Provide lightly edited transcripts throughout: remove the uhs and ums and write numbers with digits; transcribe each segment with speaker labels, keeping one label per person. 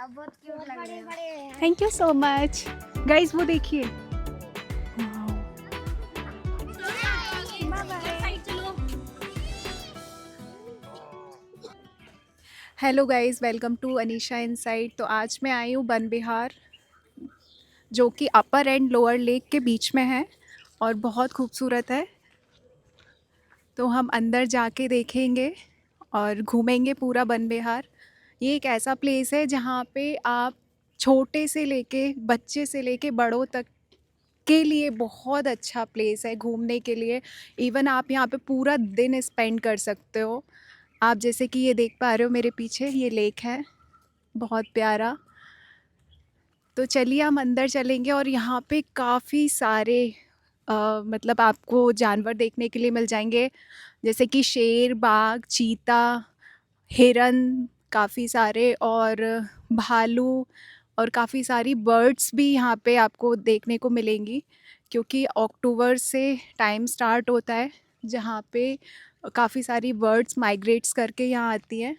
Speaker 1: अब बहुत क्यूट लग रहे हो।
Speaker 2: Thank you so much. Guys वो देखिए, hello guys, welcome to Anisha Inside. तो आज मैं आई हूँ बन बिहार, जो कि अपर एंड लोअर लेक के बीच में है और बहुत खूबसूरत है। तो हम अंदर जाके देखेंगे और घूमेंगे पूरा बन बिहार। ये एक ऐसा प्लेस है जहाँ पे आप छोटे से लेके बच्चे से लेके बड़ों तक के लिए बहुत अच्छा प्लेस है घूमने के लिए। इवन आप यहाँ पे पूरा दिन स्पेंड कर सकते हो। आप जैसे कि ये देख पा रहे हो मेरे पीछे, ये लेक है बहुत प्यारा। तो चलिए हम अंदर चलेंगे और यहाँ पे काफ़ी सारे मतलब आपको जानवर देखने के लिए मिल जाएंगे, जैसे कि शेर, बाघ, चीता, हिरन, काफ़ी सारे, और भालू, और काफ़ी सारी बर्ड्स भी यहाँ पे आपको देखने को मिलेंगी, क्योंकि अक्टूबर से टाइम स्टार्ट होता है जहाँ पे काफ़ी सारी बर्ड्स माइग्रेट्स करके यहाँ आती हैं।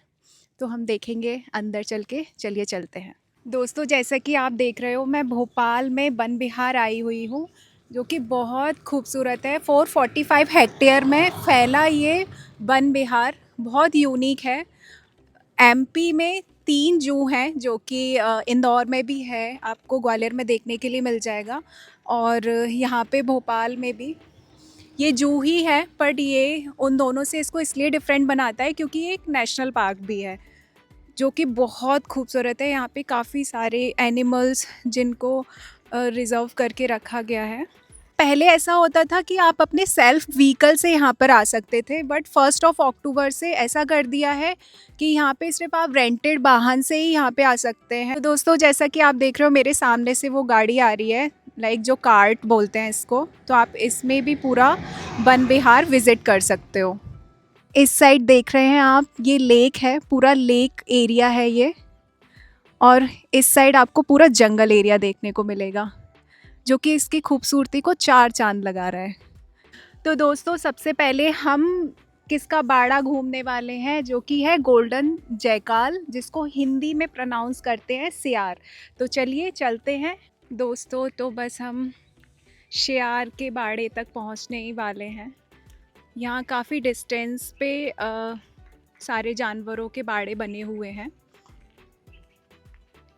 Speaker 2: तो हम देखेंगे अंदर चल के, चलिए चलते हैं। दोस्तों जैसा कि आप देख रहे हो, मैं भोपाल में बन बिहार आई हुई हूँ, जो कि बहुत खूबसूरत है। 445 हेक्टेयर में फैला ये बन बिहार बहुत यूनिक है। एमपी में 3 जू हैं, जो कि इंदौर में भी है, आपको ग्वालियर में देखने के लिए मिल जाएगा, और यहाँ पे भोपाल में भी ये जू ही है। बट ये उन दोनों से इसको इसलिए डिफरेंट बनाता है क्योंकि ये एक नेशनल पार्क भी है, जो कि बहुत खूबसूरत है। यहाँ पे काफ़ी सारे एनिमल्स जिनको रिज़र्व करके रखा गया है। पहले ऐसा होता था कि आप अपने सेल्फ व्हीकल से यहाँ पर आ सकते थे, बट 1 अक्टूबर से ऐसा कर दिया है कि यहाँ पे सिर्फ आप रेंटेड वाहन से ही यहाँ पे आ सकते हैं। तो दोस्तों जैसा कि आप देख रहे हो मेरे सामने से वो गाड़ी आ रही है, लाइक जो कार्ट बोलते हैं इसको, तो आप इसमें भी पूरा बन बिहार विज़िट कर सकते हो। इस साइड देख रहे हैं आप, ये लेक है, पूरा लेक एरिया है ये, और इस साइड आपको पूरा जंगल एरिया देखने को मिलेगा, जो कि इसकी खूबसूरती को 4 चांद लगा रहा है। तो दोस्तों सबसे पहले हम किसका बाड़ा घूमने वाले हैं, जो कि है गोल्डन जयकाल, जिसको हिंदी में प्रोनाउंस करते हैं सियार। तो चलिए चलते हैं दोस्तों। तो बस हम सियार के बाड़े तक पहुंचने ही वाले हैं। यहाँ काफ़ी डिस्टेंस पे सारे जानवरों के बाड़े बने हुए हैं,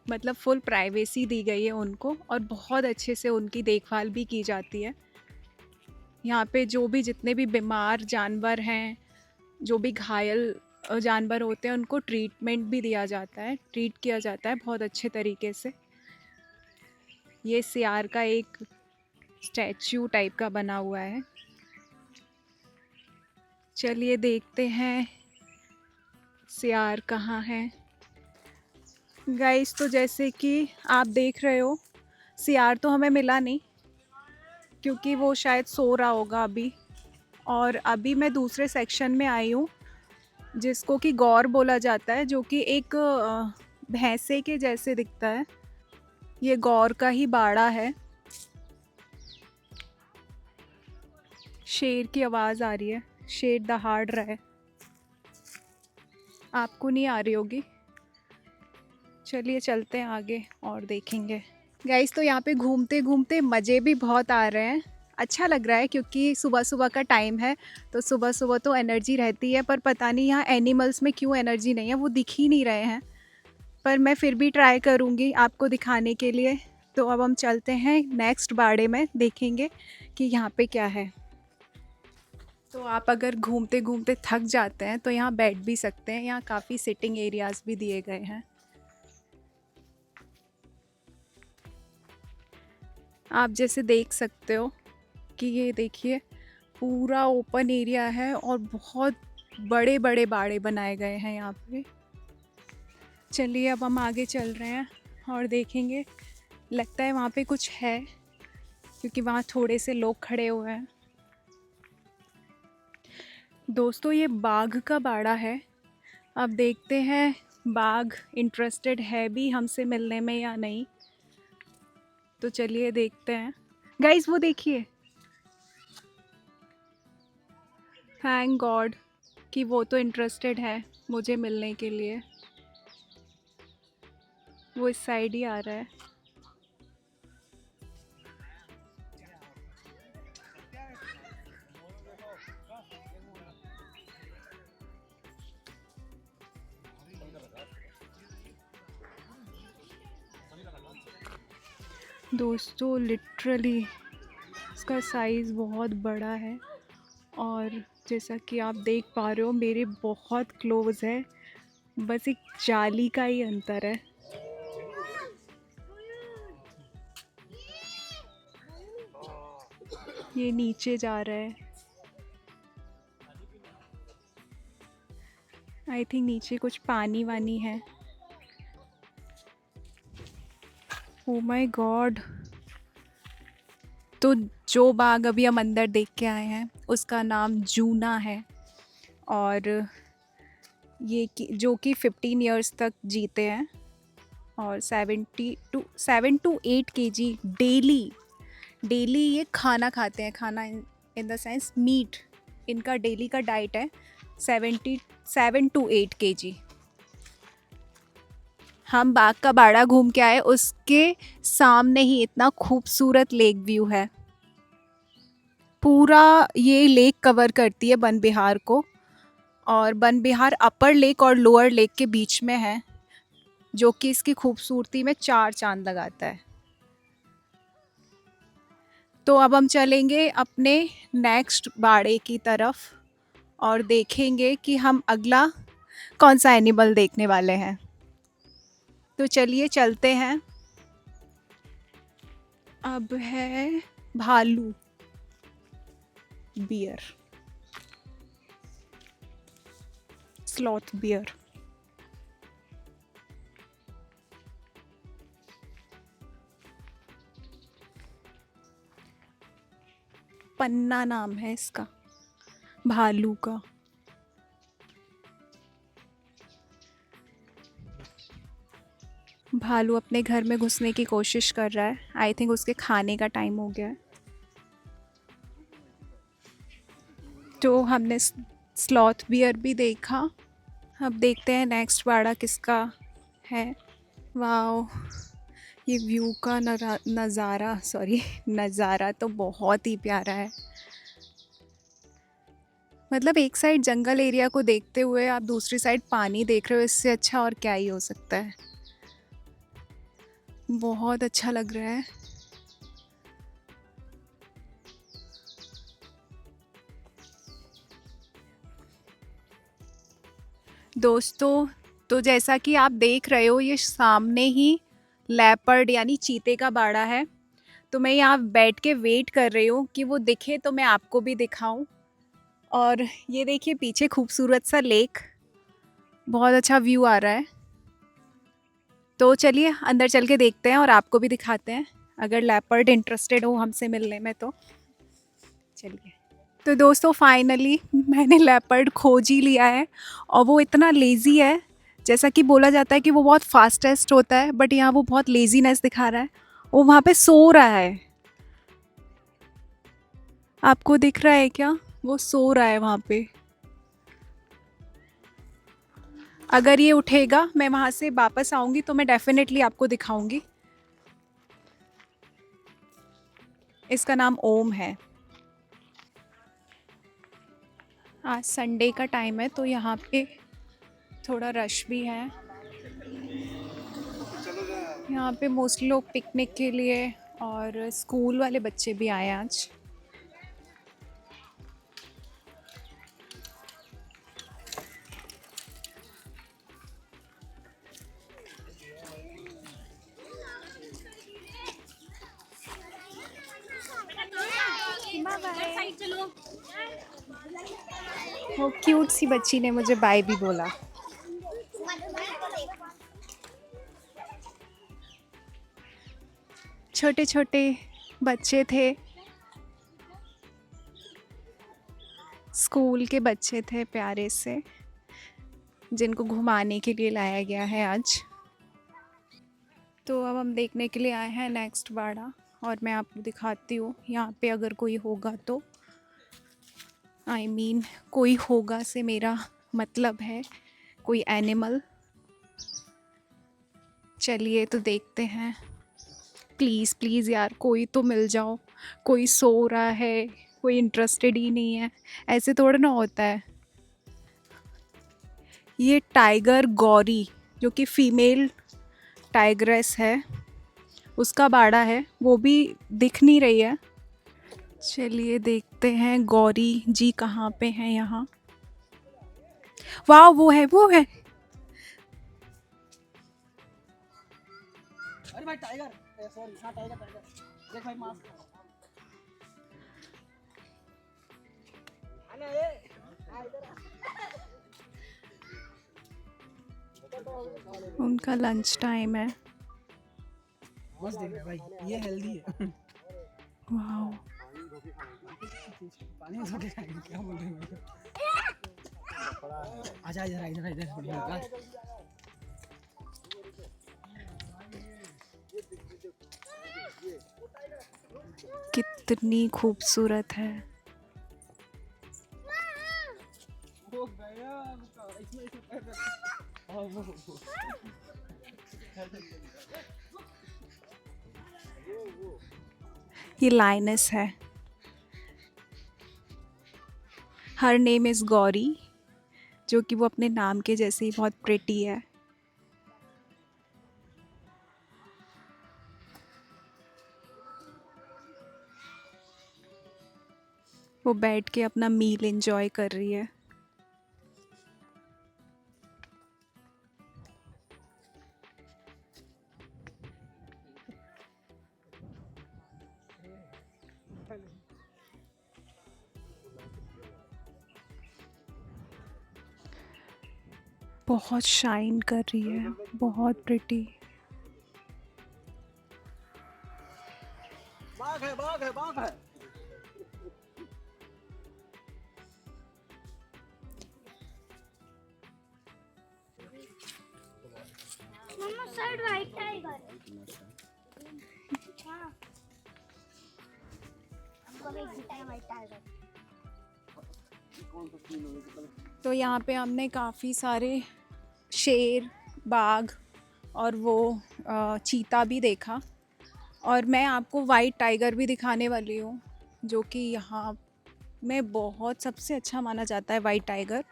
Speaker 2: मतलब फुल प्राइवेसी दी गई है उनको, और बहुत अच्छे से उनकी देखभाल भी की जाती है। यहाँ पे जो भी जितने भी बीमार जानवर हैं, जो भी घायल जानवर होते हैं, उनको ट्रीटमेंट भी दिया जाता है, ट्रीट किया जाता है बहुत अच्छे तरीके से। ये सियार का एक स्टैचू टाइप का बना हुआ है। चलिए देखते हैं सियार कहाँ है। गाइस तो जैसे कि आप देख रहे हो, सियार तो हमें मिला नहीं, क्योंकि वो शायद सो रहा होगा अभी। और अभी मैं दूसरे सेक्शन में आई हूँ, जिसको कि गौर बोला जाता है, जो कि एक भैंसे के जैसे दिखता है। ये गौर का ही बाड़ा है। शेर की आवाज़ आ रही है, शेर दहाड़ रहा है, आपको नहीं आ रही होगी। चलिए चलते हैं आगे और देखेंगे। गाइस तो यहाँ पे घूमते घूमते मज़े भी बहुत आ रहे हैं, अच्छा लग रहा है, क्योंकि सुबह सुबह का टाइम है, तो सुबह सुबह तो एनर्जी रहती है, पर पता नहीं यहाँ एनिमल्स में क्यों एनर्जी नहीं है, वो दिख ही नहीं रहे हैं। पर मैं फिर भी ट्राई करूँगी आपको दिखाने के लिए। तो अब हम चलते हैं नेक्स्ट बाड़े में, देखेंगे कि यहाँ पे क्या है। तो आप अगर घूमते घूमते थक जाते हैं तो यहाँ बैठ भी सकते हैं, यहाँ काफ़ी सिटिंग एरियाज़ भी दिए गए हैं। आप जैसे देख सकते हो कि ये देखिए पूरा ओपन एरिया है और बहुत बड़े बड़े बाड़े बनाए गए हैं यहाँ पे। चलिए अब हम आगे चल रहे हैं और देखेंगे, लगता है वहाँ पे कुछ है, क्योंकि वहाँ थोड़े से लोग खड़े हुए हैं। दोस्तों ये बाघ का बाड़ा है। अब देखते हैं बाघ इंटरेस्टेड है भी हमसे मिलने में या नहीं। तो चलिए देखते हैं। गाइस वो देखिए, थैंक गॉड कि वो तो इंटरेस्टेड है मुझे मिलने के लिए। वो इस साइड ही आ रहा है। दोस्तों लिटरली इसका साइज़ बहुत बड़ा है, और जैसा कि आप देख पा रहे हो मेरे बहुत क्लोज़ है, बस एक जाली का ही अंतर है। ये नीचे जा रहा है, आई थिंक नीचे कुछ पानी वानी है। Oh my God. तो जो बाघ अभी हम अंदर देख के आए हैं उसका नाम जूना है, और ये जो कि 15 इयर्स तक जीते हैं, और 7 to 8 kg डेली ये खाना खाते हैं। खाना इन द सेंस मीट, इनका डेली का डाइट है 7 to 8 kg। हम बाग का बाड़ा घूम के आए, उसके सामने ही इतना खूबसूरत लेक व्यू है। पूरा ये लेक कवर करती है वन विहार को, और वन विहार अपर लेक और लोअर लेक के बीच में है, जो कि इसकी खूबसूरती में 4 चांद लगाता है। तो अब हम चलेंगे अपने नेक्स्ट बाड़े की तरफ और देखेंगे कि हम अगला कौन सा एनिमल देखने वाले हैं। तो चलिए चलते हैं। अब है भालू, बियर, स्लॉथ बियर। पन्ना नाम है इसका, भालू का। भालू अपने घर में घुसने की कोशिश कर रहा है। आई थिंक उसके खाने का टाइम हो गया है। तो हमने स्लॉथ बियर भी देखा। अब देखते हैं नेक्स्ट बाड़ा किसका है। वाओ, ये व्यू का नज़ारा तो बहुत ही प्यारा है। मतलब एक साइड जंगल एरिया को देखते हुए आप दूसरी साइड पानी देख रहे हो, इससे अच्छा और क्या ही हो सकता है। बहुत अच्छा लग रहा है। दोस्तों, तो जैसा कि आप देख रहे हो ये सामने ही लेपर्ड यानी चीते का बाड़ा है। तो मैं यहाँ बैठ के वेट कर रही हूँ कि वो दिखे तो मैं आपको भी दिखाऊं। और ये देखिए पीछे खूबसूरत सा लेक, बहुत अच्छा व्यू आ रहा है। तो चलिए अंदर चल के देखते हैं और आपको भी दिखाते हैं, अगर लेपर्ड इंटरेस्टेड हो हमसे मिलने में तो। चलिए। तो दोस्तों फाइनली मैंने लेपर्ड खोज ही लिया है, और वो इतना लेज़ी है। जैसा कि बोला जाता है कि वो बहुत फास्टेस्ट होता है, बट यहाँ वो बहुत लेजीनेस दिखा रहा है। वो वहाँ पे सो रहा है, आपको दिख रहा है क्या? वो सो रहा है वहाँ पे। अगर ये उठेगा, मैं वहाँ से वापस आऊँगी तो मैं डेफिनेटली आपको दिखाऊँगी। इसका नाम ओम है। आज संडे का टाइम है तो यहाँ पे थोड़ा रश भी है। यहाँ पे मोस्टली लोग पिकनिक के लिए और स्कूल वाले बच्चे भी आए आज। वो क्यूट सी बच्ची ने मुझे बाय भी बोला। छोटे छोटे बच्चे थे, स्कूल के बच्चे थे प्यारे से, जिनको घुमाने के लिए लाया गया है आज। तो अब हम देखने के लिए आए हैं नेक्स्ट बाड़ा, और मैं आपको दिखाती हूँ यहाँ पे अगर कोई होगा तो। आई मीन कोई होगा से मेरा मतलब है कोई एनिमल। चलिए तो देखते हैं। प्लीज़ प्लीज़ यार, कोई तो मिल जाओ। कोई सो रहा है, कोई इंटरेस्टेड ही नहीं है। ऐसे थोड़ा ना होता है। ये टाइगर गौरी, जो कि फीमेल टाइग्रेस है, उसका बाड़ा है। वो भी दिख नहीं रही है। चलिए देखते हैं गौरी जी कहाँ पे हैं यहाँ। वाह, वो है वो है।
Speaker 3: अरे भाई टाइगर, सॉरी, हाँ टाइगर टाइगर, देख भाई मास्क आना ये इधर।
Speaker 2: उनका लंच टाइम है।
Speaker 3: मस्त देख रहा है भाई, ये हेल्दी है।
Speaker 2: वाह,
Speaker 3: पानी में सोके खाएंगे, क्या बोल रहे हो? आजा इधर इधर इधर बढ़िया।
Speaker 2: कितनी खूबसूरत है।
Speaker 3: वो गया इसमें
Speaker 2: ये लाइनस है। हर नेम इज़ गौरी, जो कि वो अपने नाम के जैसे ही बहुत प्रिटी है। वो बैठ के अपना मील एंजॉय कर रही है। बहुत शाइन कर रही है, बहुत प्रिटी।
Speaker 3: बाघ है बाघ है बाघ है।
Speaker 1: मम्मा साइड वाइट टाइगर। हाँ, हमको भी दिखता है वाइट टाइगर।
Speaker 2: तो यहाँ पे हमने काफ़ी सारे शेर, बाघ और वो चीता भी देखा। और मैं आपको वाइट टाइगर भी दिखाने वाली हूँ, जो कि यहाँ में बहुत सबसे अच्छा माना जाता है वाइट टाइगर।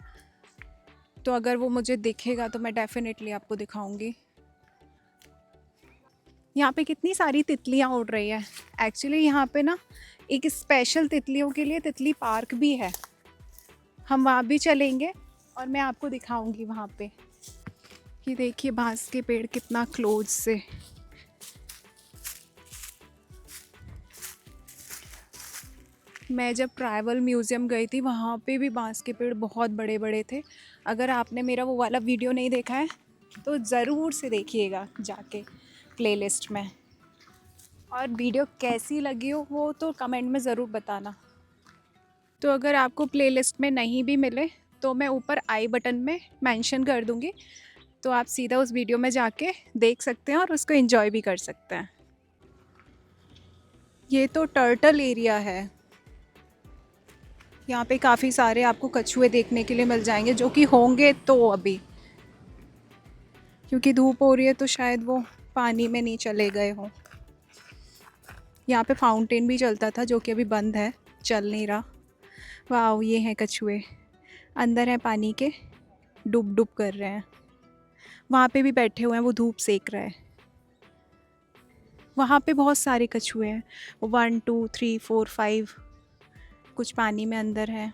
Speaker 2: तो अगर वो मुझे दिखेगा तो मैं डेफिनेटली आपको दिखाऊंगी। यहाँ पे कितनी सारी तितलियाँ उड़ रही है। एक्चुअली यहाँ पे ना एक स्पेशल तितलियों के लिए तितली पार्क भी है। हम वहाँ भी चलेंगे और मैं आपको दिखाऊंगी वहाँ पे। ये देखिए बांस के पेड़ कितना क्लोज से। मैं जब ट्राइबल म्यूज़ियम गई थी, वहाँ पे भी बांस के पेड़ बहुत बड़े बड़े थे। अगर आपने मेरा वो वाला वीडियो नहीं देखा है तो ज़रूर से देखिएगा जाके प्लेलिस्ट में। और वीडियो कैसी लगी हो वो तो कमेंट में ज़रूर बताना। तो अगर आपको प्लेलिस्ट में नहीं भी मिले तो मैं ऊपर आई बटन में मेंशन कर दूँगी, तो आप सीधा उस वीडियो में जाके देख सकते हैं और उसको एंजॉय भी कर सकते हैं। ये तो टर्टल एरिया है। यहाँ पे काफ़ी सारे आपको कछुए देखने के लिए मिल जाएंगे, जो कि होंगे तो अभी, क्योंकि धूप हो रही है तो शायद वो पानी में नहीं चले गए हों। यहाँ पे फाउंटेन भी चलता था, जो कि अभी बंद है, चल नहीं रहा। वाह, ये हैं कछुए, अंदर हैं पानी के, डुब डुब कर रहे हैं। वहाँ पे भी बैठे हुए हैं, वो धूप सेक रहा है। वहाँ पे बहुत सारे कछुए हैं, 1 2 3 4 5, कुछ पानी में अंदर है।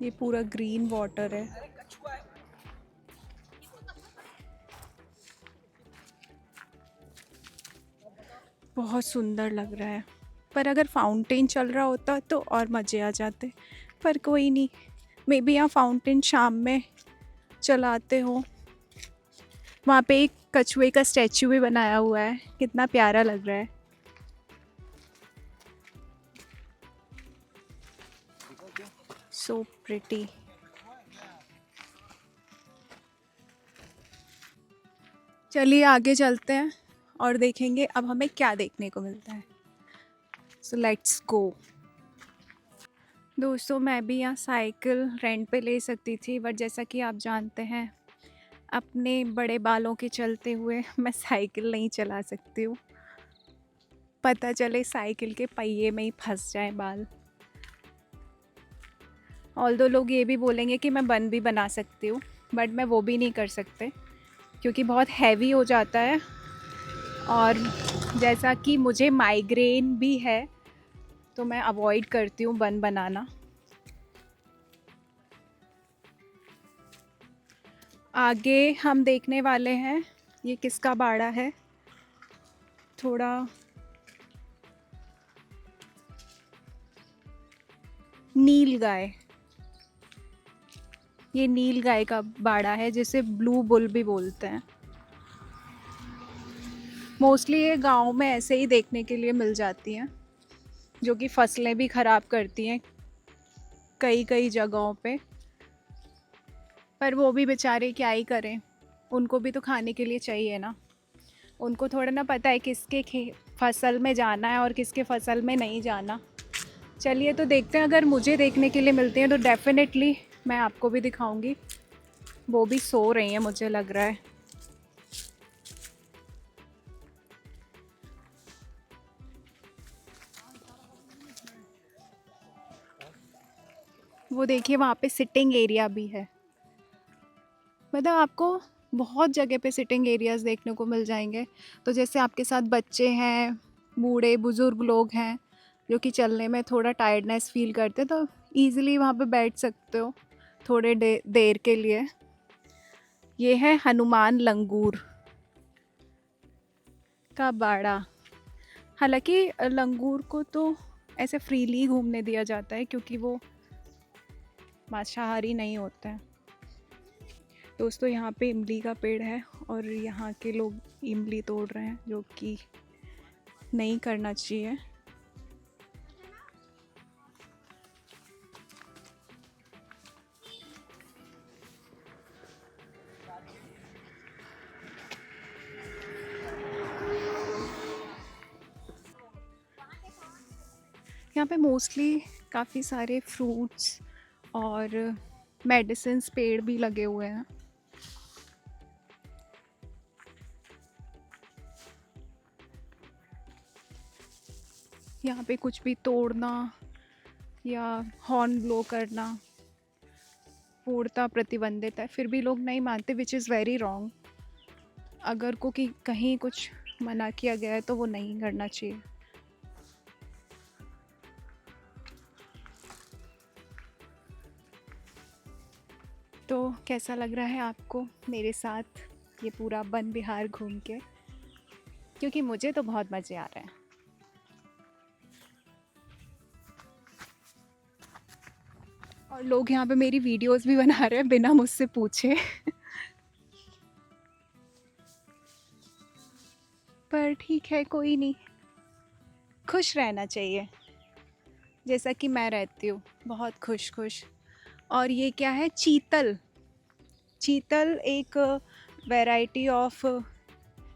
Speaker 2: ये पूरा ग्रीन वाटर है। बहुत सुंदर लग रहा है। पर अगर फाउंटेन चल रहा होता तो और मज़े आ जाते, पर कोई नहीं। मे बी यहाँ फाउंटेन शाम में चलाते हो। वहाँ पे एक कछुए का स्टैचू भी बनाया हुआ है, कितना प्यारा लग रहा है। So pretty. चलिए आगे चलते हैं और देखेंगे अब हमें क्या देखने को मिलता है। So let's go. दोस्तों मैं भी यहाँ साइकिल रेंट पे ले सकती थी, बट जैसा कि आप जानते हैं अपने बड़े बालों के चलते हुए मैं साइकिल नहीं चला सकती हूँ। पता चले साइकिल के पहिए में ही फंस जाए बाल। ऑल्दो लोग ये भी बोलेंगे कि मैं बन भी बना सकती हूँ, बट मैं वो भी नहीं कर सकते क्योंकि बहुत हैवी हो जाता है। और जैसा कि मुझे माइग्रेन भी है तो मैं अवॉइड करती हूँ बन बनाना। आगे हम देखने वाले हैं ये किसका बाड़ा है। थोड़ा नील गाय, ये नील गाय का बाड़ा है जिसे ब्लू बुल भी बोलते हैं। मोस्टली ये गांव में ऐसे ही देखने के लिए मिल जाती हैं, जो कि फसलें भी ख़राब करती हैं कई कई जगहों पे। पर वो भी बेचारे क्या ही करें, उनको भी तो खाने के लिए चाहिए ना। उनको थोड़ा ना पता है किसके फसल में जाना है और किसके फसल में नहीं जाना। चलिए तो देखते हैं, अगर मुझे देखने के लिए मिलते हैं तो डेफिनेटली मैं आपको भी दिखाऊंगी। वो भी सो रही हैं मुझे लग रहा है। वो देखिए वहाँ पे सिटिंग एरिया भी है। मतलब आपको बहुत जगह पे सिटिंग एरियाज़ देखने को मिल जाएंगे। तो जैसे आपके साथ बच्चे हैं, बूढ़े बुज़ुर्ग लोग हैं जो कि चलने में थोड़ा टायर्डनेस फील करते हैं, तो ईज़िली वहाँ पे बैठ सकते हो थोड़े देर के लिए। ये है हनुमान लंगूर का बाड़ा। हालांकि लंगूर को तो ऐसे फ्रीली घूमने दिया जाता है क्योंकि वो मांसाहारी नहीं होते हैं। दोस्तों यहाँ पे इमली का पेड़ है और यहाँ के लोग इमली तोड़ रहे हैं, जो कि नहीं करना चाहिए। यहाँ पे मोस्टली काफ़ी सारे फ्रूट्स और मेडिसिन्स पेड़ भी लगे हुए हैं। यहाँ पे कुछ भी तोड़ना या हॉर्न ब्लो करना पूर्णतः प्रतिबंधित है, फिर भी लोग नहीं मानते, विच इज़ वेरी रॉन्ग। अगर को कि कहीं कुछ मना किया गया है तो वो नहीं करना चाहिए। तो कैसा लग रहा है आपको मेरे साथ ये पूरा वन विहार घूम के? क्योंकि मुझे तो बहुत मज़े आ रहे हैं। और लोग यहाँ पे मेरी वीडियोस भी बना रहे हैं बिना मुझसे पूछे। पर ठीक है, कोई नहीं, खुश रहना चाहिए जैसा कि मैं रहती हूँ, बहुत खुश खुश। और ये क्या है? चीतल। चीतल एक वैरायटी ऑफ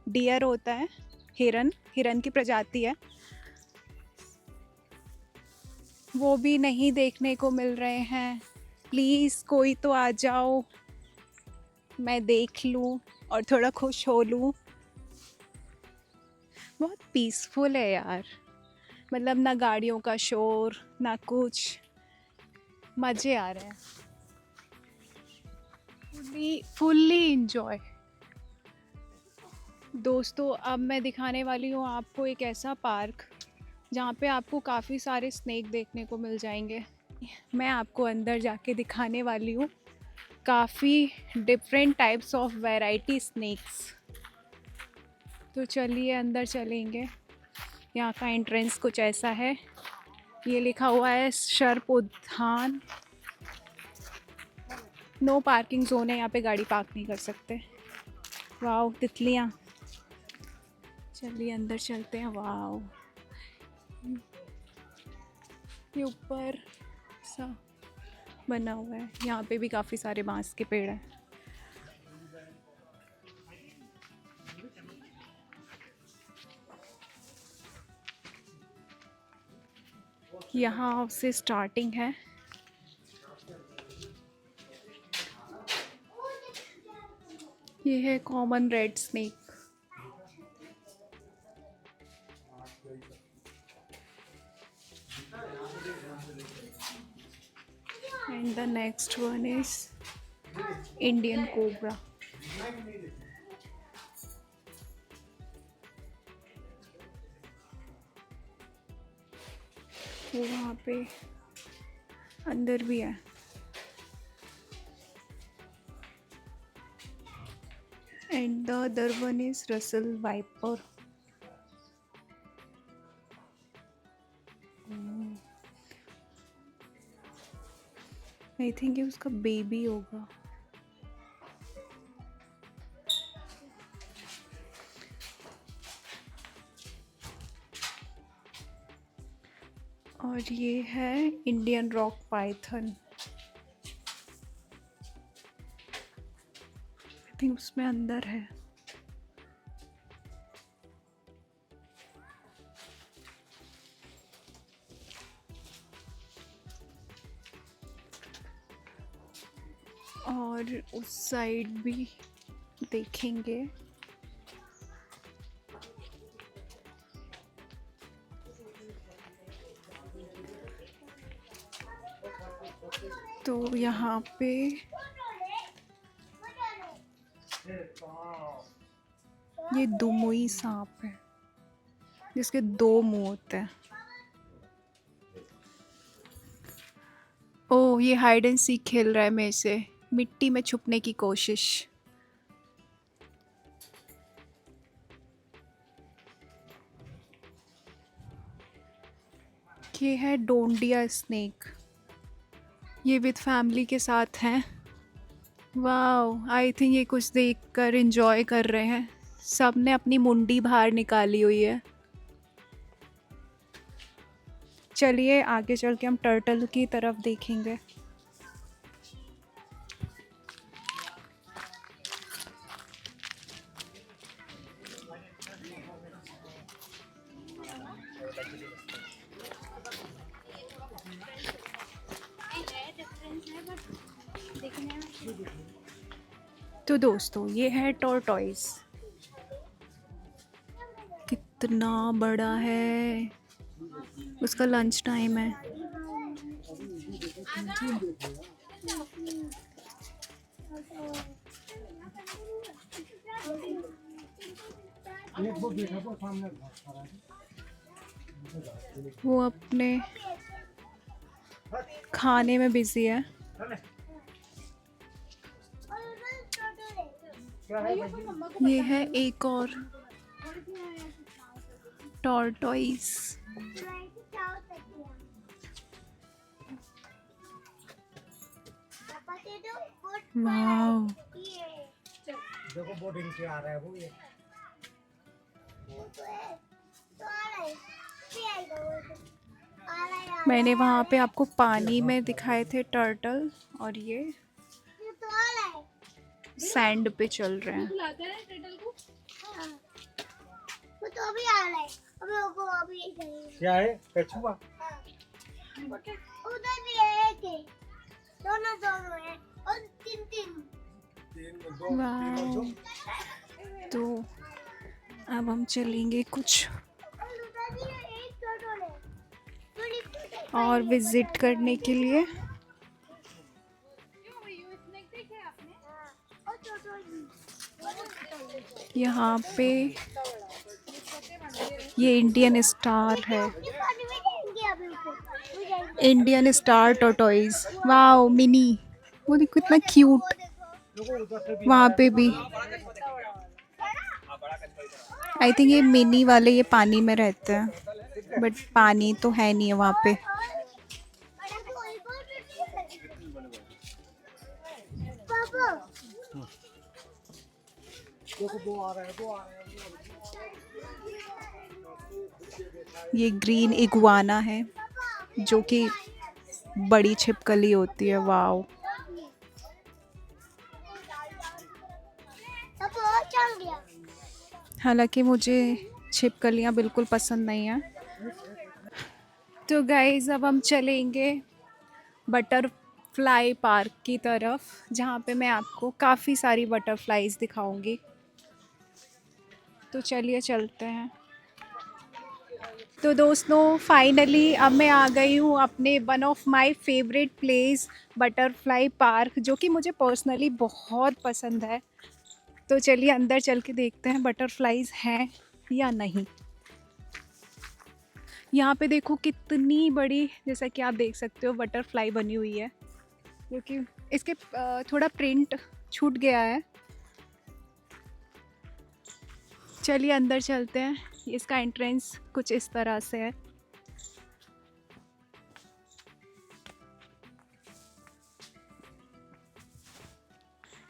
Speaker 2: डियर होता है, हिरन की प्रजाति है। वो भी नहीं देखने को मिल रहे हैं। प्लीज़ कोई तो आ जाओ, मैं देख लूँ और थोड़ा खुश हो लूँ। बहुत पीसफुल है यार, मतलब ना गाड़ियों का शोर ना कुछ, मज़े आ रहे हैं। Fully enjoy. दोस्तों अब मैं दिखाने वाली हूँ आपको एक ऐसा पार्क जहाँ पे आपको काफ़ी सारे स्नेक देखने को मिल जाएंगे। मैं आपको अंदर जाके दिखाने वाली हूँ काफ़ी different types of variety snakes. तो चलिए अंदर चलेंगे। यहाँ का एंट्रेंस कुछ ऐसा है, ये लिखा हुआ है सर्प उद्यान। नो पार्किंग जोन है, यहाँ पे गाड़ी पार्क नहीं कर सकते। वाओ तितलियाँ, चलिए अंदर चलते हैं। वाओ ये ऊपर सा बना हुआ है, यहाँ पे भी काफ़ी सारे बांस के पेड़ हैं। यहाँ से स्टार्टिंग है। ये है common red snake. And the next one is Indian cobra. वो वहाँ पे अंदर भी है। And the other one is Russell Viper. I think ये उसका बेबी होगा। और ये है Indian rock Python. I think उसमें अंदर है। और उस साइड भी देखेंगे। तो यहाँ पे ये दुमुई सांप है जिसके 2 मुंह होते हैं। ओह, ये हाइड एंड सीक खेल रहा है मेरे से, मिट्टी में छुपने की कोशिश। ये है डोंडिया स्नेक। ये विद फैमिली के साथ हैं। वाओ, आई थिंक ये कुछ देखकर एंजॉय कर रहे हैं। सब ने अपनी मुंडी बाहर निकाली हुई है। चलिए आगे चल के हम टर्टल की तरफ देखेंगे। तो दोस्तों, ये है टॉर्टॉइस। कितना बड़ा है। उसका लंच टाइम है। वो अपने खाने में बिजी है। ये है एक और टॉर्टॉइस। वाओ,
Speaker 3: देखो बोटिंग से आ रहा है वो ये।
Speaker 2: मैंने वहाँ पे आपको पानी में दिखाए थे टर्टल, और ये सैंड पे चल रहे हैं।
Speaker 1: वो तो अभी आ रहा है। अभी
Speaker 3: क्या है? कछुआ?
Speaker 1: उधर भी है एक है। दोनों है और तीन
Speaker 2: वाओ, तो अब हम चलेंगे कुछ
Speaker 1: और उधर भी एक टोटल है।
Speaker 2: और विजिट करने के लिए। यहाँ पे ये इंडियन स्टार है। Indian star tortoise. Wow, mini. वो देखो कितना क्यूट। वहाँ पे भी आई थिंक ये मिनी वाले ये पानी में रहते हैं, बट पानी तो है नहीं है वहाँ पे। ये ग्रीन इगुआना है जो कि बड़ी छिपकली होती है। वाओ, हालांकि मुझे छिपकलियाँ बिल्कुल पसंद नहीं हैं। तो गाइज अब हम चलेंगे बटरफ्लाई पार्क की तरफ, जहाँ पे मैं आपको काफ़ी सारी बटरफ्लाइज दिखाऊंगी। तो चलिए चलते हैं। तो दोस्तों फाइनली अब मैं आ गई हूँ अपने one of my favourite place butterfly park, जो कि मुझे पर्सनली बहुत पसंद है। तो चलिए अंदर चल के देखते हैं बटरफ्लाइज हैं या नहीं। यहाँ पे देखो कितनी बड़ी, जैसा कि आप देख सकते हो, बटरफ्लाई बनी हुई है, जो कि इसके थोड़ा प्रिंट छूट गया है। चलिए अंदर चलते हैं। इसका एंट्रेंस कुछ इस तरह से है।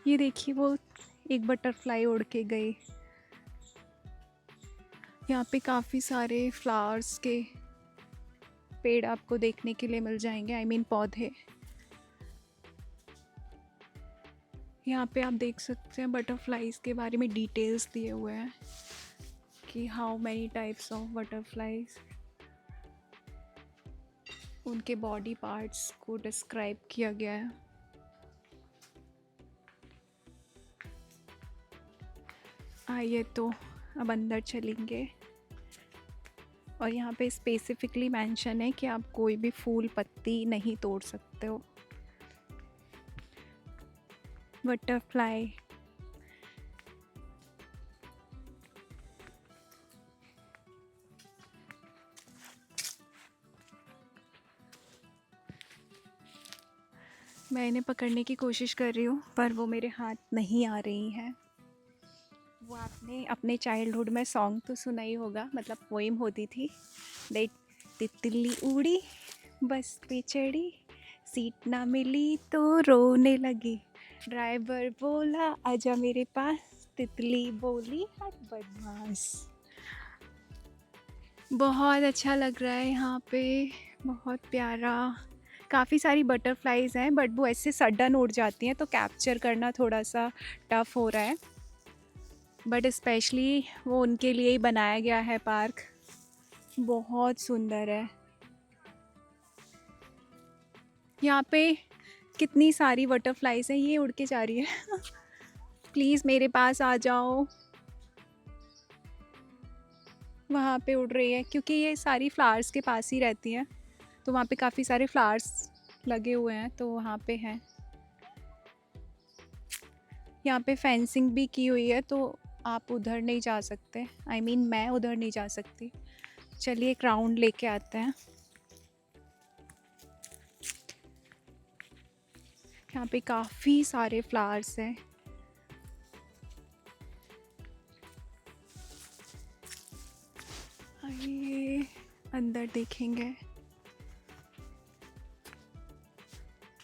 Speaker 2: ये देखिए वो एक बटरफ्लाई उड़ के गई। यहाँ पे काफ़ी सारे फ्लावर्स के पेड़ आपको देखने के लिए मिल जाएंगे, आई मीन पौधे। यहाँ पे आप देख सकते हैं बटरफ्लाइज के बारे में डिटेल्स दिए हुए हैं कि how many types of butterflies, उनके बॉडी पार्ट्स को डिस्क्राइब किया गया है। आइए तो अब अंदर चलेंगे। और यहाँ पे स्पेसिफिकली मेंशन है कि आप कोई भी फूल पत्ती नहीं तोड़ सकते हो। बटरफ्लाई मैं इन्हें पकड़ने की कोशिश कर रही हूँ, पर वो मेरे हाथ नहीं आ रही हैं। वो आपने अपने चाइल्डहुड में सॉन्ग तो सुना ही होगा, मतलब पोइम होती थी, देख तितली उड़ी बस पे चढ़ी, सीट ना मिली तो रोने लगी, ड्राइवर बोला आजा मेरे पास, तितली बोली हट बदमाश। बहुत अच्छा लग रहा है यहाँ पे, बहुत प्यारा। काफ़ी सारी बटरफ्लाइज हैं, बट वो ऐसे सडन उड़ जाती हैं तो कैप्चर करना थोड़ा सा टफ हो रहा है। बट स्पेशली वो उनके लिए ही बनाया गया है पार्क। बहुत सुंदर है। यहाँ पे कितनी सारी बटरफ्लाइज हैं, ये उड़ के जा रही है प्लीज़ मेरे पास आ जाओ। वहाँ पे उड़ रही है क्योंकि ये सारी फ्लावर्स के पास ही रहती हैं, तो वहाँ पे काफ़ी सारे फ्लावर्स लगे हुए हैं, तो वहाँ पे हैं। यहाँ पे फेंसिंग भी की हुई है, तो आप उधर नहीं जा सकते, आई मीन मैं उधर नहीं जा सकती। चलिए एक राउंड लेके आते हैं। यहाँ पे काफ़ी सारे फ्लावर्स हैं। आइए अंदर देखेंगे।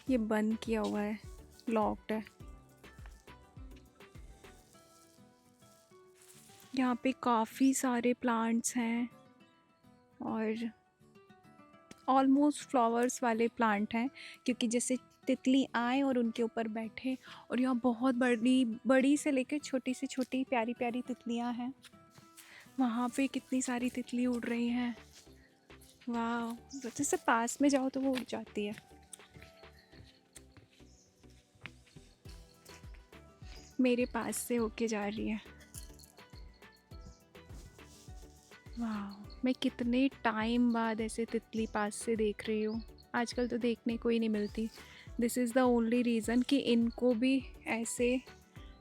Speaker 2: ये बंद किया हुआ है, लॉक्ड है। यहाँ पे काफ़ी सारे प्लांट्स हैं और ऑलमोस्ट फ्लावर्स वाले प्लांट हैं, क्योंकि जैसे तितली आए और उनके ऊपर बैठे। और यहाँ बहुत बड़ी बड़ी से लेकर छोटी से छोटी प्यारी प्यारी तितलियाँ हैं। वहाँ पे कितनी सारी तितली उड़ रही हैं। वाह, जैसे पास में जाओ तो वो उड़ जाती है। मेरे पास से होके जा रही है। वाह, मैं कितने टाइम बाद ऐसे तितली पास से देख रही हूँ। आजकल तो देखने को ही नहीं मिलती। This is the only reason कि इनको भी ऐसे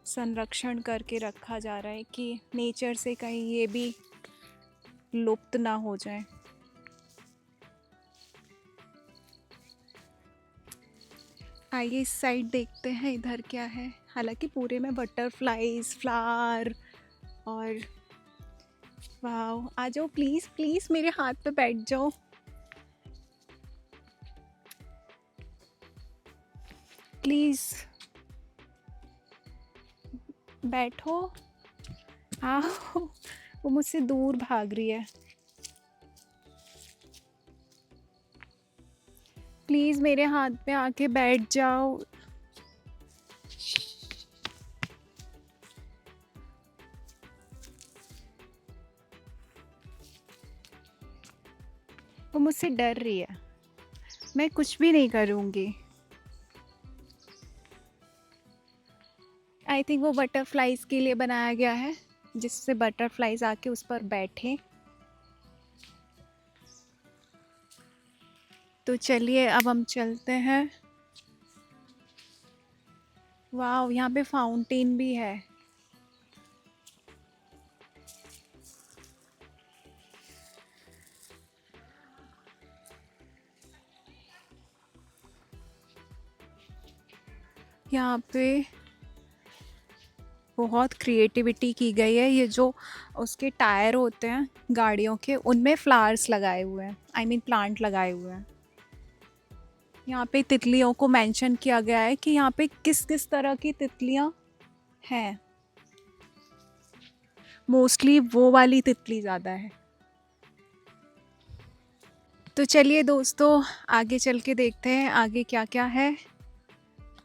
Speaker 2: संरक्षण करके रखा जा रहा है कि नेचर से कहीं ये भी लुप्त ना हो जाए। आइए इस साइड देखते हैं इधर क्या है। हालांकि पूरे में बटरफ्लाइज, फ्लावर और वाह। आ जाओ प्लीज़ प्लीज़, मेरे हाथ पे बैठ जाओ। प्लीज़ बैठो, आओ। वो मुझसे दूर भाग रही है। प्लीज़ मेरे हाथ पे आके बैठ जाओ। वो मुझसे से डर रही है। मैं कुछ भी नहीं करूँगी। आई थिंक वो बटरफ्लाइज के लिए बनाया गया है, जिससे बटरफ्लाइज आके उस पर बैठे। तो चलिए अब हम चलते हैं। वाह, यहाँ पे फाउंटेन भी है। यहाँ पे बहुत क्रिएटिविटी की गई है। ये जो उसके टायर होते हैं गाड़ियों के, उनमें फ्लावर्स लगाए हुए हैं, आई मीन प्लांट लगाए हुए हैं। यहाँ पे तितलियों को मेंशन किया गया है कि यहाँ पे किस किस तरह की तितलियाँ हैं। मोस्टली वो वाली तितली ज़्यादा है। तो चलिए दोस्तों, आगे चल के देखते हैं आगे क्या क्या है।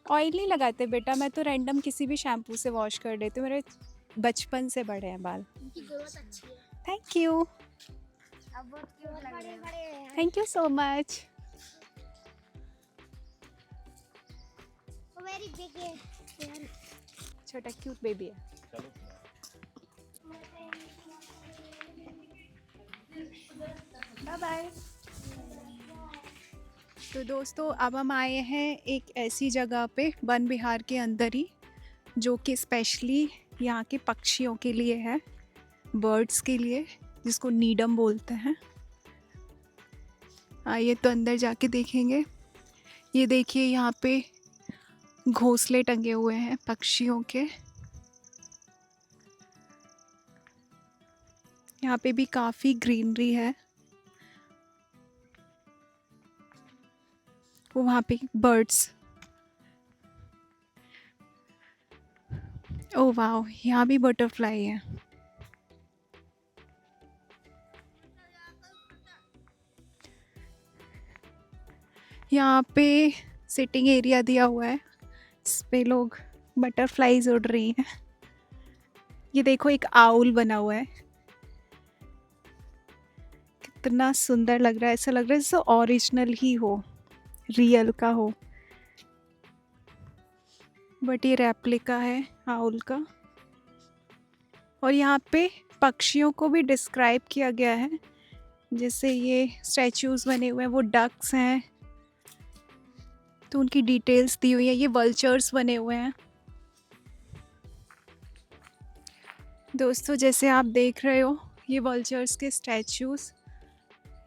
Speaker 2: ऑयल नहीं लगाते बेटा, मैं तो रैंडम किसी भी शैम्पू से वॉश कर लेती हूँ। मेरे बचपन से बड़े हैं बाल।
Speaker 1: उनकी ग्रोथ अच्छी है।
Speaker 2: थैंक यू,
Speaker 1: अब बहुत क्यूट लग रहे हैं।
Speaker 2: Thank you so much.
Speaker 1: वो वेरी बिग है।
Speaker 2: छोटा क्यूट बेबी है। Bye bye. तो दोस्तों, अब हम आए हैं एक ऐसी जगह पे वन विहार के अंदर ही, जो कि स्पेशली यहाँ के पक्षियों के लिए है, बर्ड्स के लिए, जिसको नीडम बोलते हैं। आइए तो अंदर जाके देखेंगे। ये देखिए, यहाँ पे घोंसले टंगे हुए हैं पक्षियों के। यहाँ पे भी काफ़ी ग्रीनरी है। वो वहाँ पे बर्ड्स। ओह वाह, यहाँ भी बटरफ्लाई है। यहाँ पे सिटिंग एरिया दिया हुआ है, इस पे लोग बटरफ्लाईज उड़ रही हैं। ये देखो, एक आउल बना हुआ है, कितना सुंदर लग रहा है। ऐसा लग रहा है जैसे ओरिजिनल ही हो, रियल का हो, बट ये रेप्लिका है आउल का। और यहाँ पे पक्षियों को भी डिस्क्राइब किया गया है, जैसे ये स्टैचूज बने हुए हैं, वो डक्स हैं तो उनकी डिटेल्स दी हुई है। ये वल्चर्स बने हुए हैं। दोस्तों, जैसे आप देख रहे हो, ये वल्चर्स के स्टैचूज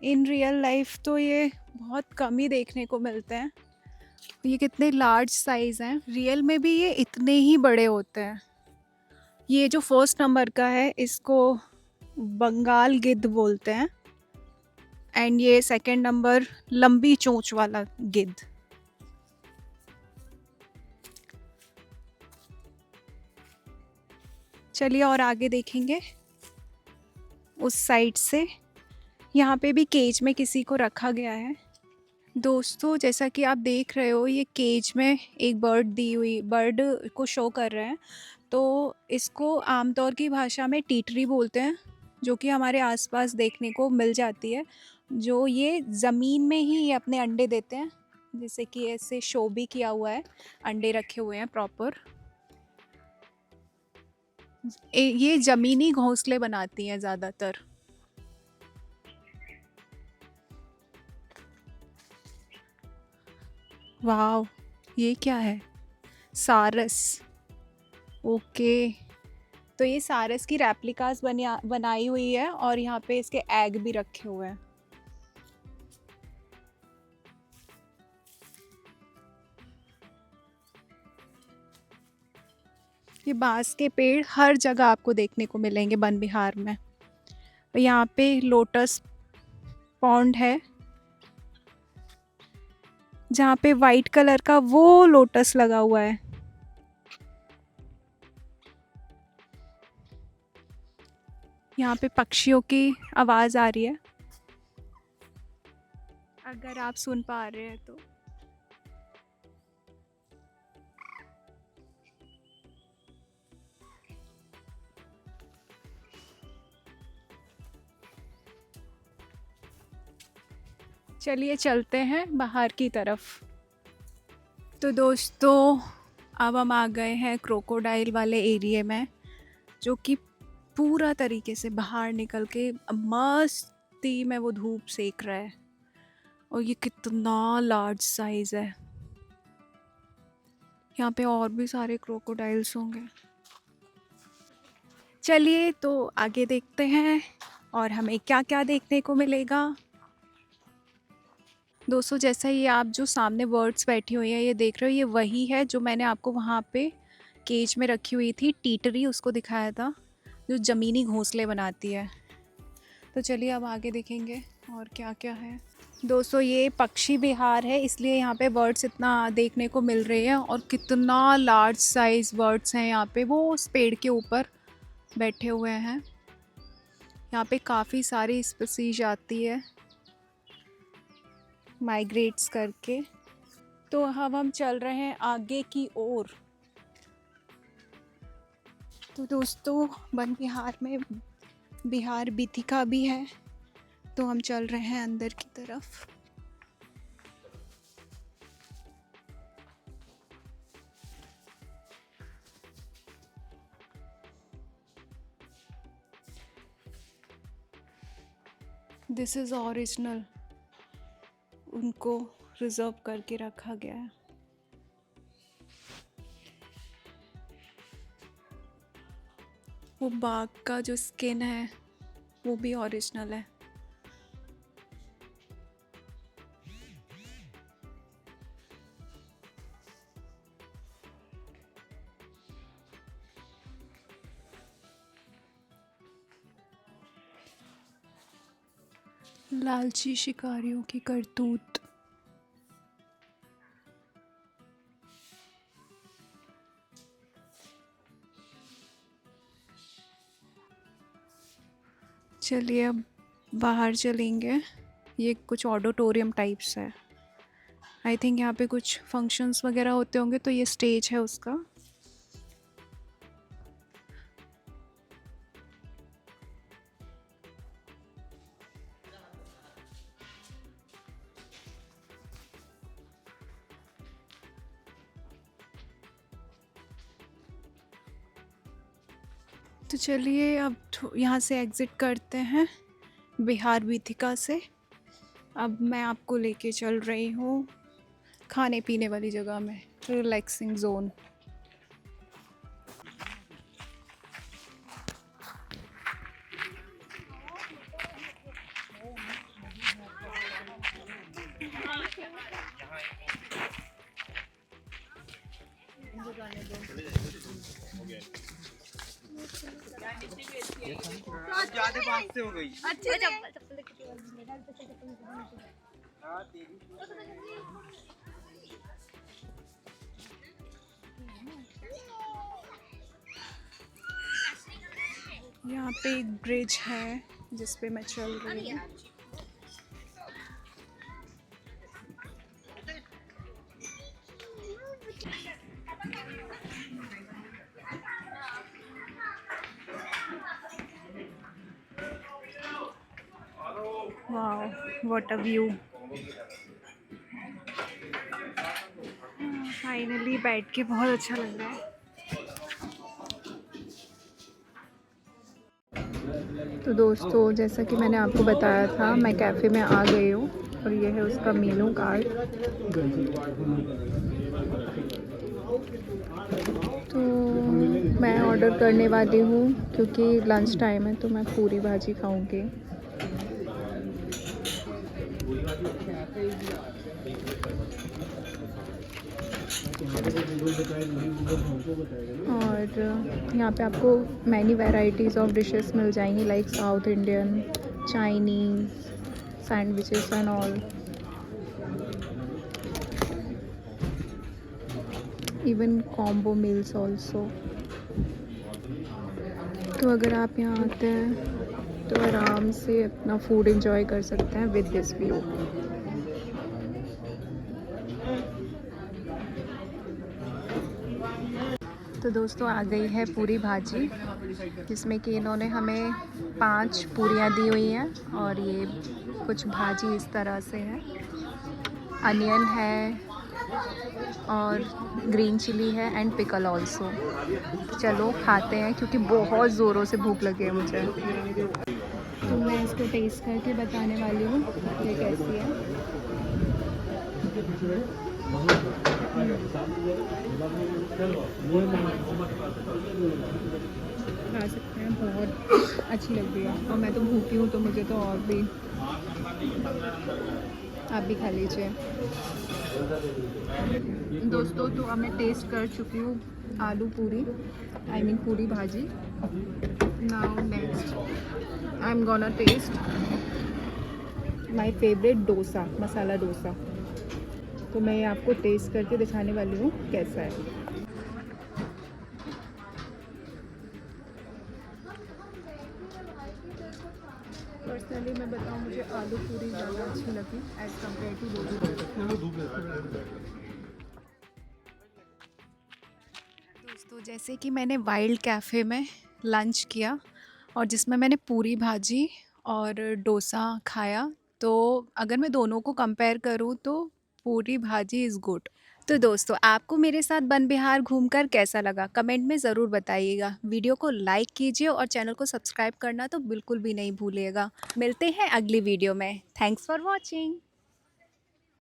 Speaker 2: इन रियल लाइफ तो ये बहुत कम ही देखने को मिलते हैं। ये कितने लार्ज साइज़ हैं। रियल में भी ये इतने ही बड़े होते हैं। ये जो फर्स्ट नंबर का है, इसको बंगाल गिद्ध बोलते हैं, एंड ये सेकंड नंबर लंबी चोंच वाला गिद्ध। चलिए और आगे देखेंगे उस साइड से। यहाँ पे भी केज में किसी को रखा गया है। दोस्तों, जैसा कि आप देख रहे हो, ये केज में एक बर्ड को शो कर रहे हैं। तो इसको आमतौर की भाषा में टीटरी बोलते हैं, जो कि हमारे आसपास देखने को मिल जाती है। जो ये ज़मीन में ही ये अपने अंडे देते हैं, जैसे कि ऐसे शो भी किया हुआ है, अंडे रखे हुए हैं प्रॉपर। ये ज़मीनी घोंसले बनाती हैं ज़्यादातर। वाव, ये क्या है? सारस। ओके, तो ये सारस की रेप्लिकास बनाई हुई है, और यहाँ पे इसके एग भी रखे हुए हैं। ये बांस के पेड़ हर जगह आपको देखने को मिलेंगे वन विहार में। यहाँ पे लोटस पॉन्ड है, जहाँ पे वाइट कलर का वो लोटस लगा हुआ है। यहाँ पे पक्षियों की आवाज़ आ रही है, अगर आप सुन पा रहे हैं तो। चलिए चलते हैं बाहर की तरफ। तो दोस्तों अब हम आ गए हैं क्रोकोडाइल वाले एरिया में, जो कि पूरा तरीके से बाहर निकल के मस्ती में वो धूप सेक रहा है। और ये कितना लार्ज साइज है। यहाँ पे और भी सारे क्रोकोडाइल्स होंगे। चलिए तो आगे देखते हैं और हमें क्या क्या देखने को मिलेगा। दोस्तों जैसा ये आप जो सामने बर्ड्स बैठी हुई है ये देख रहे हो, ये वही है जो मैंने आपको वहाँ पे केज में रखी हुई थी, टीटरी उसको दिखाया था, जो ज़मीनी घोंसले बनाती है। तो चलिए अब आगे देखेंगे और क्या क्या है। दोस्तों ये पक्षी विहार है, इसलिए यहाँ पे बर्ड्स इतना देखने को मिल रहे हैं। और कितना लार्ज साइज बर्ड्स हैं यहाँ पे, वो उस पेड़ के ऊपर बैठे हुए हैं। यहाँ पे काफ़ी सारी स्पीशीज आती है माइग्रेट्स करके। तो अब हम चल रहे हैं आगे की ओर। तो दोस्तों वन विहार में विहार बीथिका भी है, तो हम चल रहे हैं अंदर की तरफ। दिस इज़ ओरिजिनल, उनको रिजर्व करके रखा गया है। वो बाघ का जो स्किन है वो भी ओरिजिनल है। लालची शिकारियों की करतूत। चलिए अब बाहर चलेंगे। ये कुछ ऑडिटोरियम टाइप्स है। आई थिंक यहाँ पे कुछ फंक्शंस वगैरह होते होंगे, तो ये स्टेज है उसका। तो चलिए अब यहाँ से एग्ज़िट करते हैं विहार बीथिका से। अब मैं आपको लेके चल रही हूँ खाने पीने वाली जगह में, रिलैक्सिंग जोन।
Speaker 4: ज्यादा बात से हो गई।
Speaker 2: यहाँ पे एक ब्रिज है जिस पे मैं चल रही हूँ। Wow what a view. Finally बैठ के बहुत अच्छा लग रहा है। तो दोस्तों जैसा कि मैंने आपको बताया था, मैं कैफ़े में आ गई हूँ और ये है उसका मेनू कार्ड। तो मैं ऑर्डर करने वाली हूँ क्योंकि लंच टाइम है, तो मैं पूरी भाजी खाऊंगी। और यहाँ पे आपको मैनी वैराइटीज़ ऑफ डिशेस मिल जाएंगी, like south Indian, Chinese, sandwiches and all. Even combo meals also. तो अगर आप यहाँ आते हैं तो आराम से अपना फूड एंजॉय कर सकते हैं विद दिस व्यू। तो दोस्तों आ गई है पूरी भाजी, जिसमें कि इन्होंने हमें 5 पूरियाँ दी हुई हैं और ये कुछ भाजी इस तरह से है, अनियन है और ग्रीन चिली है एंड पिकल ऑल्सो। चलो खाते हैं क्योंकि बहुत ज़ोरों से भूख लगी है मुझे। तो मैं इसको टेस्ट करके बताने वाली हूँ ये कैसी है। खा सकते हैं, बहुत अच्छी लग रही है और मैं तो भूखी हूँ तो मुझे तो और भी, आप भी खा लीजिए। दोस्तों तो अब मैं टेस्ट कर चुकी हूँ आलू पूरी, आई mean puri bhaji. Now next I am gonna taste my favourite dosa, masala dosa. तो मैं आपको टेस्ट करके दिखाने वाली हूँ कैसा है। पर्सनली मैं बताऊँ, मुझे आलू पूरी ज़्यादा अच्छी लगी एज़ कम्पेयर टू डोसा। दोस्तों जैसे कि मैंने वाइल्ड कैफ़े में लंच किया और जिसमें मैंने पूरी भाजी और डोसा खाया, तो अगर मैं दोनों को कंपेयर करूँ तो पूरी भाजी इज़ गुड। तो दोस्तों आपको मेरे साथ वन विहार घूमकर कैसा लगा कमेंट में ज़रूर बताइएगा। वीडियो को लाइक कीजिए और चैनल को सब्सक्राइब करना तो बिल्कुल भी नहीं भूलिएगा। मिलते हैं अगली वीडियो में। Thanks for watching.